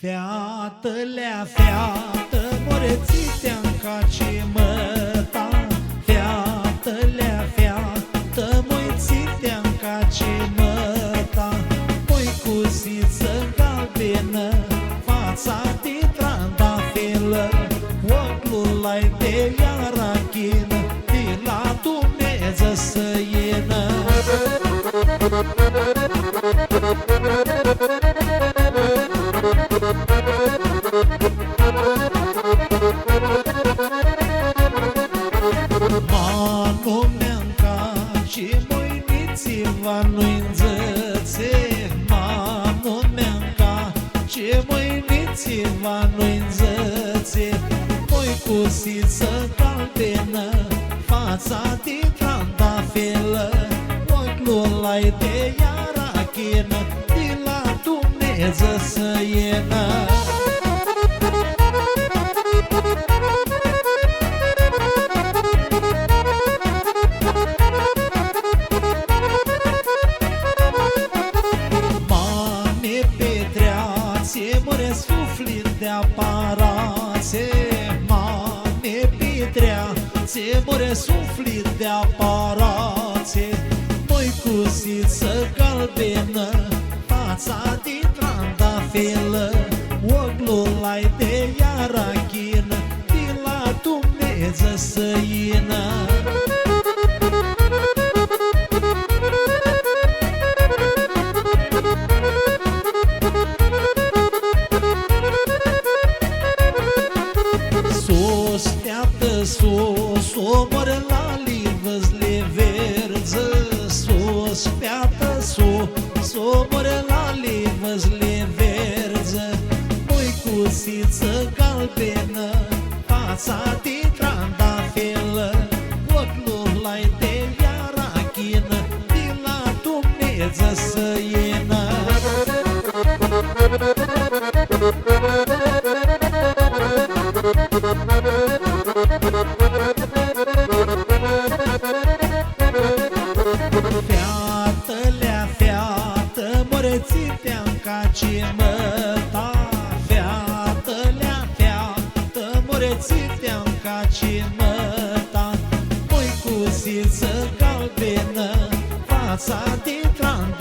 Feată-lea, feată, morețitea-n cace măta. Feată-lea, feată, moițitea-n cace măta. Moicusiță galbenă, fața de trandafelă, ochiul ai de iarachină, de la Dumnezeu săienă. Manu mea-nca și moinițiva nu-i înzățe. Manu mea-nca și moinițiva nu-i înzățe. Moicusiță galbenă, fața de trandafelă, ochiul ai de iarachină, de la Dumnezeu săienă. Mure suflet de aparațe, mame Petreațe, mure suflet de aparațe. Moicusiță galbenă, fața de trandafelă, ochiul ai de iarachină, de la Dumnezeu săienă. Sus, omoră la livăzle verză. Sus, feată, sus, omoră la livăzle verză. Moicusiță galbenă, fața de trandafelă, ochiul ai de iarachină, de la Dumnezeu săienă. Feată-lea, feată, morețitea-n cace măta. Feată-lea, feată, morețitea-n cace măta. Moicusiță galbenă, fața de trandafelă,